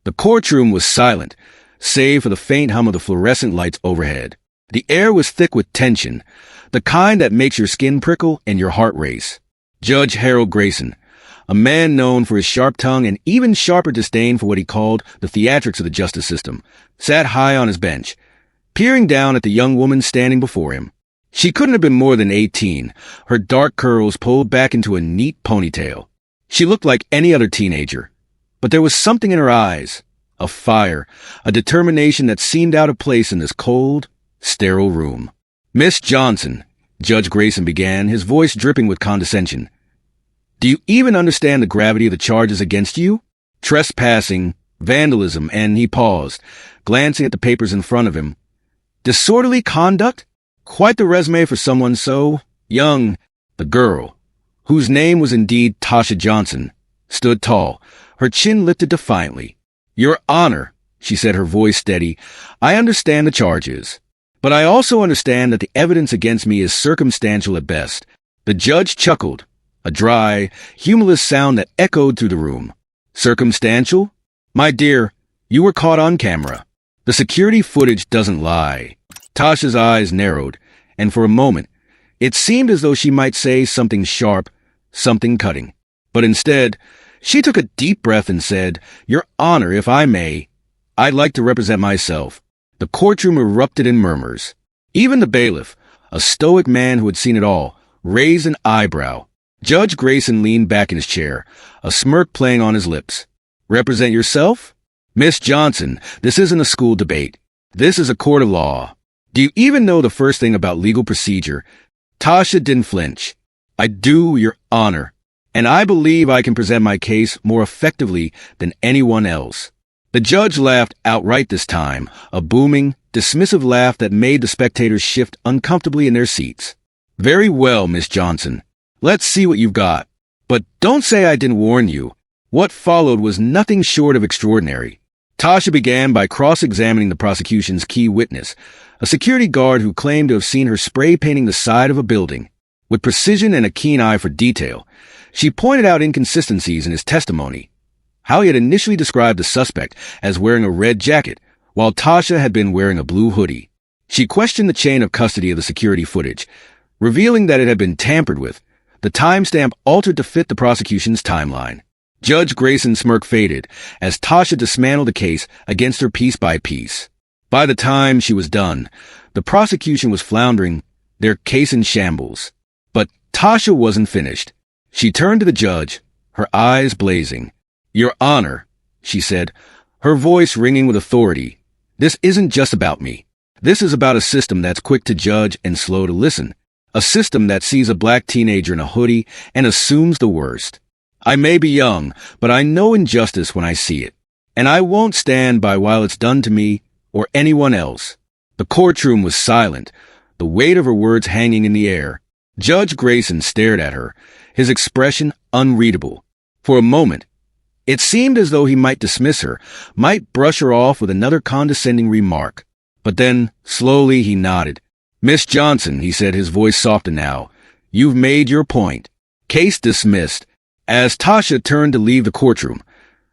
The courtroom was silent, save for the faint hum of the fluorescent lights overhead. The air was thick with tension, the kind that makes your skin prickle and your heart race. Judge Harold Grayson, a man known for his sharp tongue and even sharper disdain for what he called the theatrics of the justice system, sat high on his bench, peering down at the young woman standing before him. She couldn't have been more than 18, her dark curls pulled back into a neat ponytail. She looked like any other teenager, but there was something in her eyes, a fire, a determination that seemed out of place in this cold, sterile room. "Miss Johnson," Judge Grayson began, his voice dripping with condescension. "Do you even understand the gravity of the charges against you? Trespassing, vandalism," and he paused, glancing at the papers in front of him. "Disorderly conduct? Quite the resume for someone so young." The girl, whose name was indeed Tasha Johnson, stood tall, her chin lifted defiantly. "Your Honor," she said, her voice steady, "I understand the charges, but I also understand that the evidence against me is circumstantial at best." The judge chuckled, a dry, humorless sound that echoed through the room. "Circumstantial? My dear, you were caught on camera. The security footage doesn't lie." Tasha's eyes narrowed, and for a moment, it seemed as though she might say something sharp, something cutting. But instead, she took a deep breath and said, "Your Honor, if I may, I'd like to represent myself." The courtroom erupted in murmurs. Even the bailiff, a stoic man who had seen it all, raised an eyebrow. Judge Grayson leaned back in his chair, a smirk playing on his lips. "Represent yourself? Miss Johnson, this isn't a school debate. This is a court of law. Do you even know the first thing about legal procedure?" Tasha didn't flinch. "I do, Your Honor, and I believe I can present my case more effectively than anyone else." The judge laughed outright this time, a booming, dismissive laugh that made the spectators shift uncomfortably in their seats. "Very well, Miss Johnson. Let's see what you've got. But don't say I didn't warn you." What followed was nothing short of extraordinary. Tasha began by cross-examining the prosecution's key witness, a security guard who claimed to have seen her spray painting the side of a building. With precision and a keen eye for detail, she pointed out inconsistencies in his testimony. How he had initially described the suspect as wearing a red jacket, while Tasha had been wearing a blue hoodie. She questioned the chain of custody of the security footage, revealing that it had been tampered with, the timestamp altered to fit the prosecution's timeline. Judge Grayson's smirk faded as Tasha dismantled the case against her piece by piece. By the time she was done, the prosecution was floundering, their case in shambles. But Tasha wasn't finished. She turned to the judge, her eyes blazing. "Your Honor," she said, her voice ringing with authority, "this isn't just about me. This is about a system that's quick to judge and slow to listen. A system that sees a black teenager in a hoodie and assumes the worst. I may be young, but I know injustice when I see it, and I won't stand by while it's done to me or anyone else." The courtroom was silent, the weight of her words hanging in the air. Judge Grayson stared at her, his expression unreadable. For a moment, it seemed as though he might dismiss her, might brush her off with another condescending remark. But then, slowly, he nodded. "Miss Johnson," he said, his voice softened now, "you've made your point. Case dismissed." As Tasha turned to leave the courtroom,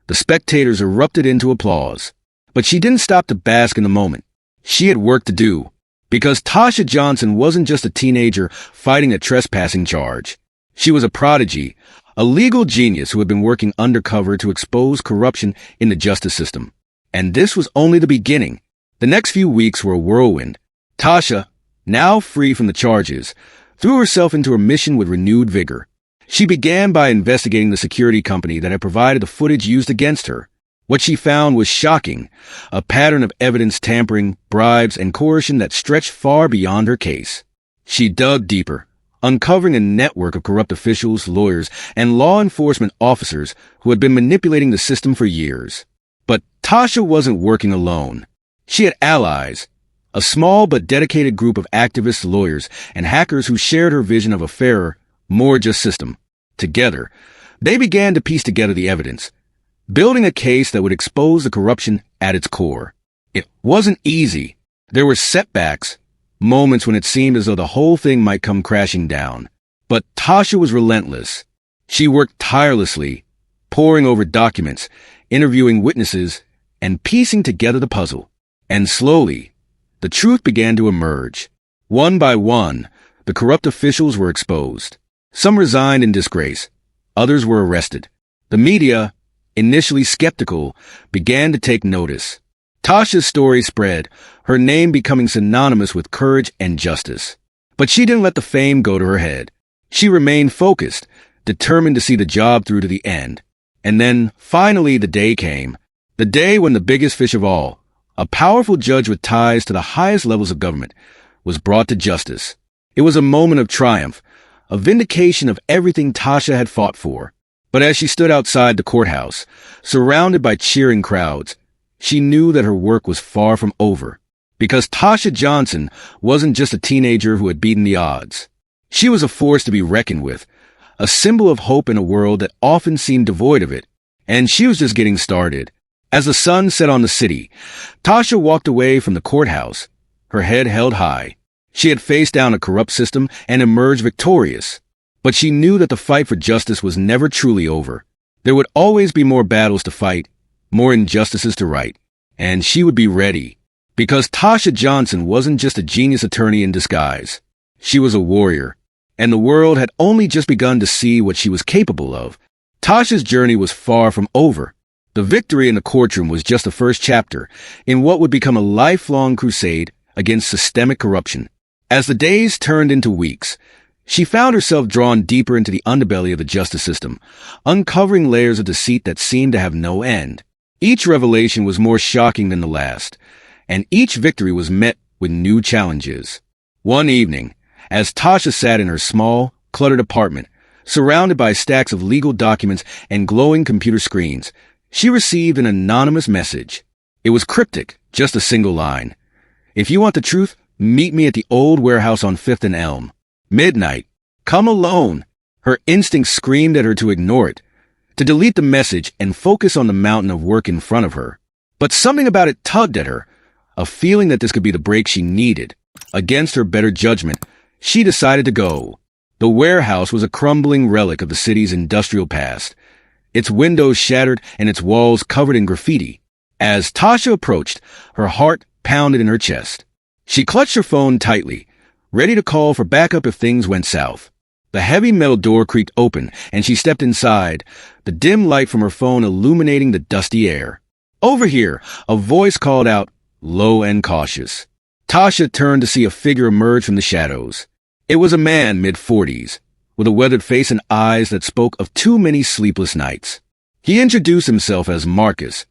the spectators erupted into applause. But she didn't stop to bask in the moment. She had work to do, because Tasha Johnson wasn't just a teenager fighting a trespassing charge. She was a prodigy, a legal genius who had been working undercover to expose corruption in the justice system. And this was only the beginning. The next few weeks were a whirlwind. Tasha, now free from the charges, threw herself into her mission with renewed vigor. She began by investigating the security company that had provided the footage used against her. What she found was shocking, a pattern of evidence tampering, bribes, and coercion that stretched far beyond her case. She dug deeper, uncovering a network of corrupt officials, lawyers, and law enforcement officers who had been manipulating the system for years. But Tasha wasn't working alone. She had allies, a small but dedicated group of activists, lawyers, and hackers who shared her vision of a fairer, more just system. Together, they began to piece together the evidence, building a case that would expose the corruption at its core. It wasn't easy. There were setbacks, moments when it seemed as though the whole thing might come crashing down. But Tasha was relentless. She worked tirelessly, poring over documents, interviewing witnesses, and piecing together the puzzle. And slowly, the truth began to emerge. One by one, the corrupt officials were exposed. Some resigned in disgrace. Others were arrested. The media, initially skeptical, began to take notice. Tasha's story spread, her name becoming synonymous with courage and justice. But she didn't let the fame go to her head. She remained focused, determined to see the job through to the end. And then, finally, the day came. The day when the biggest fish of all, a powerful judge with ties to the highest levels of government, was brought to justice. It was a moment of triumph, a vindication of everything Tasha had fought for. But as she stood outside the courthouse, surrounded by cheering crowds, she knew that her work was far from over. Because Tasha Johnson wasn't just a teenager who had beaten the odds. She was a force to be reckoned with, a symbol of hope in a world that often seemed devoid of it. And she was just getting started. As the sun set on the city, Tasha walked away from the courthouse, her head held high. She had faced down a corrupt system and emerged victorious. But she knew that the fight for justice was never truly over. There would always be more battles to fight, more injustices to right. And she would be ready. Because Tasha Johnson wasn't just a genius attorney in disguise. She was a warrior. And the world had only just begun to see what she was capable of. Tasha's journey was far from over. The victory in the courtroom was just the first chapter in what would become a lifelong crusade against systemic corruption. As the days turned into weeks, she found herself drawn deeper into the underbelly of the justice system, uncovering layers of deceit that seemed to have no end. Each revelation was more shocking than the last, and each victory was met with new challenges. One evening, as Tasha sat in her small, cluttered apartment, surrounded by stacks of legal documents and glowing computer screens, she received an anonymous message. It was cryptic, just a single line. "If you want the truth, meet me at the old warehouse on 5th and Elm. Midnight. Come alone." Her instincts screamed at her to ignore it, to delete the message and focus on the mountain of work in front of her. But something about it tugged at her, a feeling that this could be the break she needed. Against her better judgment, she decided to go. The warehouse was a crumbling relic of the city's industrial past, its windows shattered and its walls covered in graffiti. As Tasha approached, her heart pounded in her chest. She clutched her phone tightly, ready to call for backup if things went south. The heavy metal door creaked open, and she stepped inside, the dim light from her phone illuminating the dusty air. "Over here," a voice called out, low and cautious. Tasha turned to see a figure emerge from the shadows. It was a man mid-40s, with a weathered face and eyes that spoke of too many sleepless nights. He introduced himself as Marcus,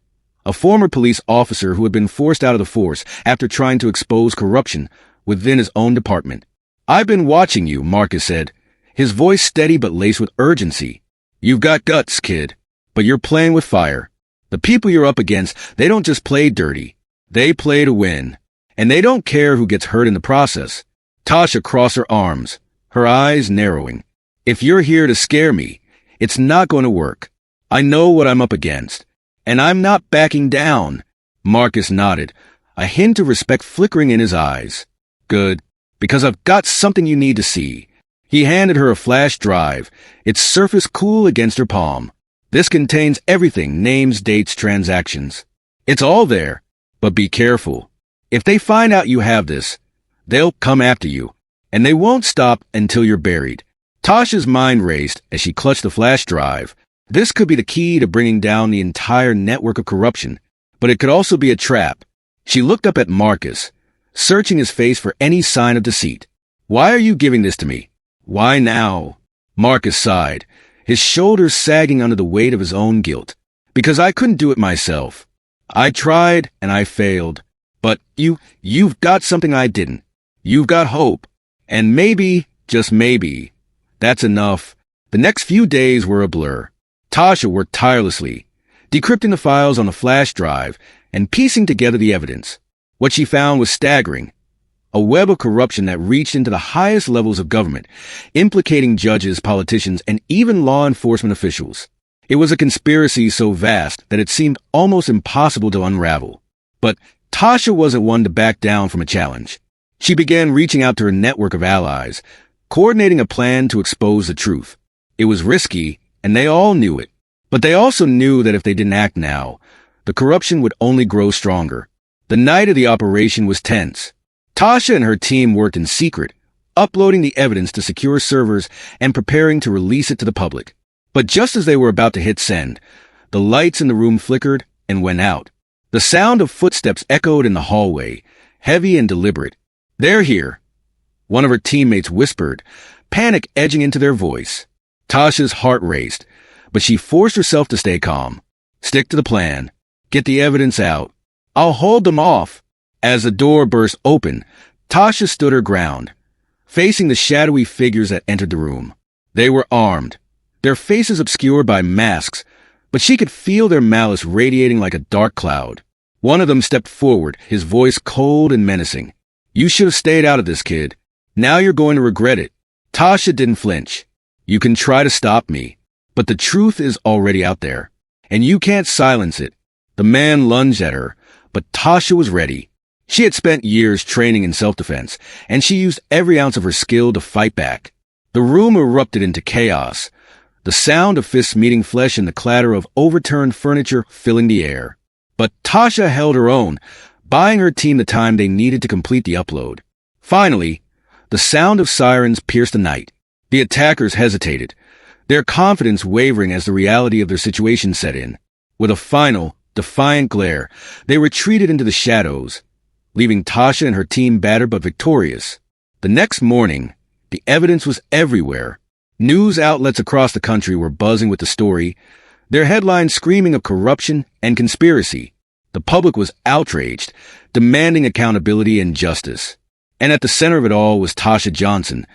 a former police officer who had been forced out of the force after trying to expose corruption within his own department. "I've been watching you," Marcus said, his voice steady but laced with urgency. "You've got guts, kid, but you're playing with fire. The people you're up against, they don't just play dirty. They play to win. And they don't care who gets hurt in the process." Tasha crossed her arms, her eyes narrowing. "If you're here to scare me, it's not going to work. I know what I'm up against, and I'm not backing down." Marcus nodded, a hint of respect flickering in his eyes. "Good, because I've got something you need to see." He handed her a flash drive, its surface cool against her palm. "This contains everything, names, dates, transactions. It's all there, but be careful. If they find out you have this, they'll come after you, and they won't stop until you're buried." Tasha's mind raced as she clutched the flash drive. This could be the key to bringing down the entire network of corruption, but it could also be a trap. She looked up at Marcus, searching his face for any sign of deceit. "Why are you giving this to me? Why now?" Marcus sighed, his shoulders sagging under the weight of his own guilt. "Because I couldn't do it myself. I tried and I failed. But you've got something I didn't. You've got hope. And maybe, just maybe, that's enough." The next few days were a blur. Tasha worked tirelessly, decrypting the files on the flash drive and piecing together the evidence. What she found was staggering. A web of corruption that reached into the highest levels of government, implicating judges, politicians, and even law enforcement officials. It was a conspiracy so vast that it seemed almost impossible to unravel. But Tasha wasn't one to back down from a challenge. She began reaching out to her network of allies, coordinating a plan to expose the truth. It was risky, and they all knew it. But they also knew that if they didn't act now, the corruption would only grow stronger. The night of the operation was tense. Tasha and her team worked in secret, uploading the evidence to secure servers and preparing to release it to the public. But just as they were about to hit send, the lights in the room flickered and went out. The sound of footsteps echoed in the hallway, heavy and deliberate. "They're here," one of her teammates whispered, panic edging into their voice. Tasha's heart raced, but she forced herself to stay calm. "Stick to the plan. Get the evidence out. I'll hold them off." As the door burst open, Tasha stood her ground, facing the shadowy figures that entered the room. They were armed, their faces obscured by masks, but she could feel their malice radiating like a dark cloud. One of them stepped forward, his voice cold and menacing. "You should have stayed out of this, kid. Now you're going to regret it." Tasha didn't flinch. "You can try to stop me, but the truth is already out there, and you can't silence it." The man lunged at her, but Tasha was ready. She had spent years training in self-defense, and she used every ounce of her skill to fight back. The room erupted into chaos, the sound of fists meeting flesh and the clatter of overturned furniture filling the air. But Tasha held her own, buying her team the time they needed to complete the upload. Finally, the sound of sirens pierced the night. The attackers hesitated, their confidence wavering as the reality of their situation set in. With a final, defiant glare, they retreated into the shadows, leaving Tasha and her team battered but victorious. The next morning, the evidence was everywhere. News outlets across the country were buzzing with the story, their headlines screaming of corruption and conspiracy. The public was outraged, demanding accountability and justice. And at the center of it all was Tasha Johnson,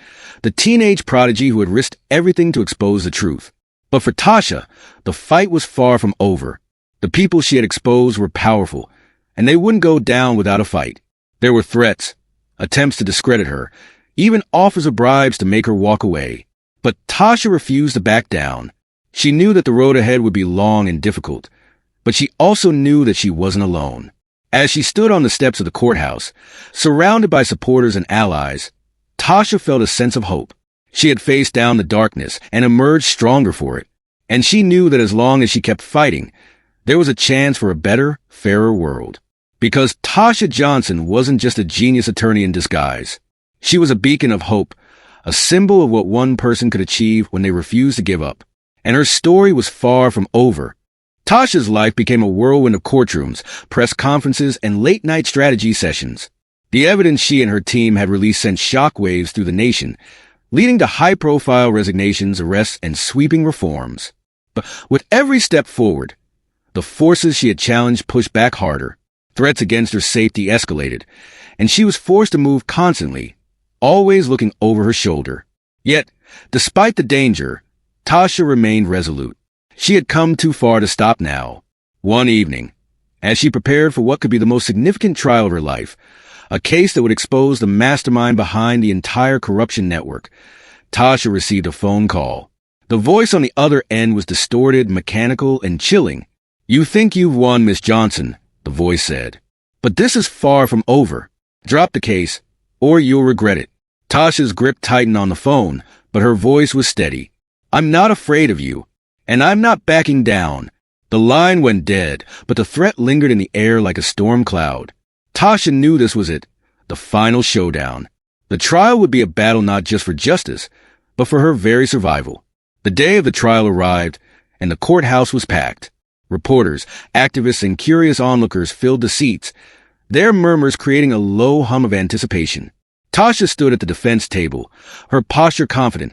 the teenage prodigy who had risked everything to expose the truth. But for Tasha, the fight was far from over. The people she had exposed were powerful, and they wouldn't go down without a fight. There were threats, attempts to discredit her, even offers of bribes to make her walk away. But Tasha refused to back down. She knew that the road ahead would be long and difficult, but she also knew that she wasn't alone. As she stood on the steps of the courthouse, surrounded by supporters and allies, Tasha felt a sense of hope. She had faced down the darkness and emerged stronger for it, and she knew that as long as she kept fighting, there was a chance for a better, fairer world. Because Tasha Johnson wasn't just a genius attorney in disguise. She was a beacon of hope, a symbol of what one person could achieve when they refused to give up. And her story was far from over. Tasha's life became a whirlwind of courtrooms, press conferences, and late-night strategy sessions. The evidence she and her team had released sent shockwaves through the nation, leading to high-profile resignations, arrests, and sweeping reforms. But with every step forward, the forces she had challenged pushed back harder. Threats against her safety escalated, and she was forced to move constantly, always looking over her shoulder. Yet, despite the danger, Tasha remained resolute. She had come too far to stop now. One evening, as she prepared for what could be the most significant trial of her life, a case that would expose the mastermind behind the entire corruption network, Tasha received a phone call. The voice on the other end was distorted, mechanical, and chilling. "You think you've won, Miss Johnson," the voice said. "But this is far from over. Drop the case, or you'll regret it." Tasha's grip tightened on the phone, but her voice was steady. "I'm not afraid of you, and I'm not backing down." The line went dead, but the threat lingered in the air like a storm cloud. Tasha knew this was it, the final showdown. The trial would be a battle not just for justice, but for her very survival. The day of the trial arrived, and the courthouse was packed. Reporters, activists, and curious onlookers filled the seats, their murmurs creating a low hum of anticipation. Tasha stood at the defense table, her posture confident,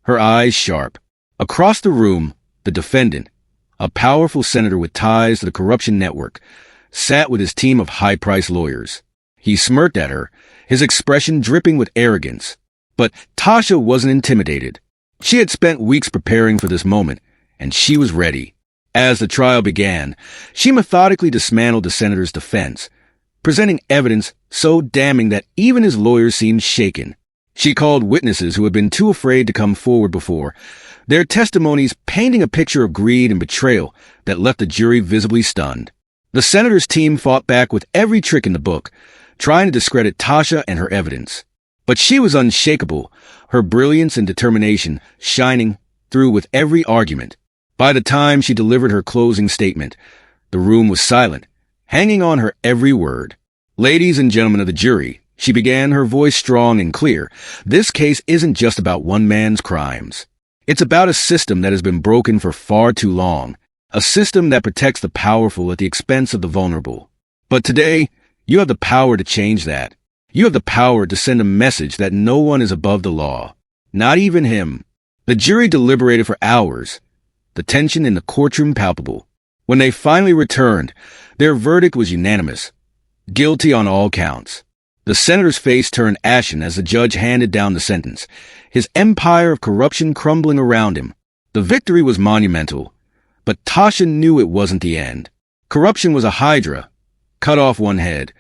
her eyes sharp. Across the room, the defendant, a powerful senator with ties to the corruption network, sat with his team of high-priced lawyers. He smirked at her, his expression dripping with arrogance. But Tasha wasn't intimidated. She had spent weeks preparing for this moment, and she was ready. As the trial began, she methodically dismantled the senator's defense, presenting evidence so damning that even his lawyers seemed shaken. She called witnesses who had been too afraid to come forward before, their testimonies painting a picture of greed and betrayal that left the jury visibly stunned. The senator's team fought back with every trick in the book, trying to discredit Tasha and her evidence. But she was unshakable, her brilliance and determination shining through with every argument. By the time she delivered her closing statement, The room was silent, hanging on her every word. Ladies and gentlemen of the jury, she began, her voice strong and clear. This case isn't just about one man's crimes. It's about a system that has been broken for far too long, a system that protects the powerful at the expense of the vulnerable. But today, you have the power to change that. You have the power to send a message that no one is above the law, not even him. The jury deliberated for hours, the tension in the courtroom palpable. When they finally returned, their verdict was unanimous. Guilty on all counts. The senator's face turned ashen as the judge handed down the sentence, his empire of corruption crumbling around him. The victory was monumental, but Tasha knew it wasn't the end. Corruption was a hydra, cut off one head,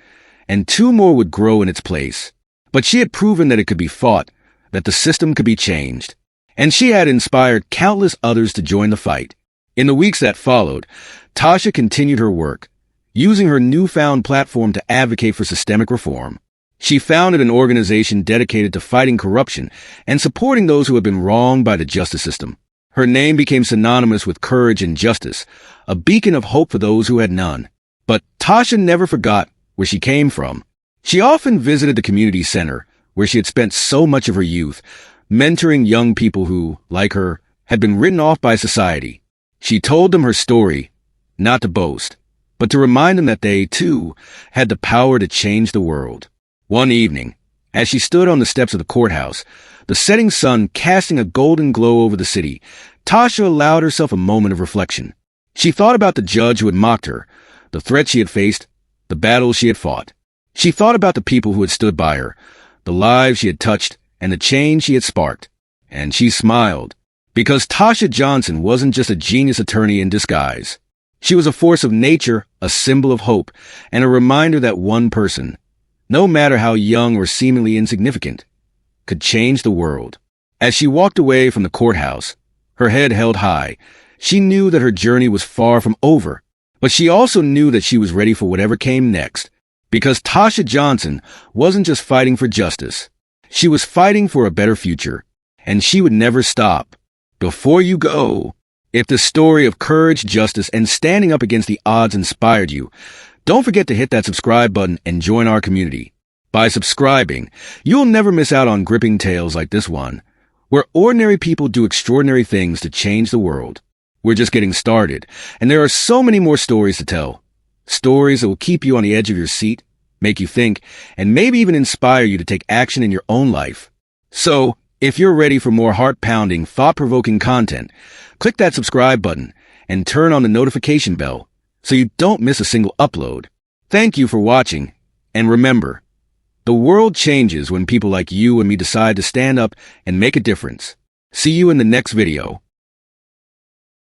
and two more would grow in its place. But she had proven that it could be fought, that the system could be changed, and she had inspired countless others to join the fight. In the weeks that followed, Tasha continued her work, using her newfound platform to advocate for systemic reform. She founded an organization dedicated to fighting corruption and supporting those who had been wronged by the justice system. Her name became synonymous with courage and justice, a beacon of hope for those who had none. But Tasha never forgot where she came from. She often visited the community center, where she had spent so much of her youth, mentoring young people who, like her, had been written off by society. She told them her story, not to boast, but to remind them that they, too, had the power to change the world. One evening, as she stood on the steps of the courthouse, the setting sun casting a golden glow over the city, Tasha allowed herself a moment of reflection. She thought about the judge who had mocked her, the threats she had faced, the battles she had fought. She thought about the people who had stood by her, the lives she had touched, and the change she had sparked. And she smiled, because Tasha Johnson wasn't just a genius attorney in disguise. She was a force of nature, a symbol of hope, and a reminder that one person, no matter how young or seemingly insignificant, could change the world. As she walked away from the courthouse, her head held high, she knew that her journey was far from over, but she also knew that she was ready for whatever came next, because Tasha Johnson wasn't just fighting for justice. She was fighting for a better future, and she would never stop. Before you go, if the story of courage, justice, and standing up against the odds inspired you, don't forget to hit that subscribe button and join our community. By subscribing, you'll never miss out on gripping tales like this one, where ordinary people do extraordinary things to change the world. We're just getting started, and there are so many more stories to tell. Stories that will keep you on the edge of your seat, make you think, and maybe even inspire you to take action in your own life. So, if you're ready for more heart-pounding, thought-provoking content, click that subscribe button and turn on the notification bell so you don't miss a single upload. Thank you for watching, and remember, the world changes when people like you and me decide to stand up and make a difference. See you in the next video.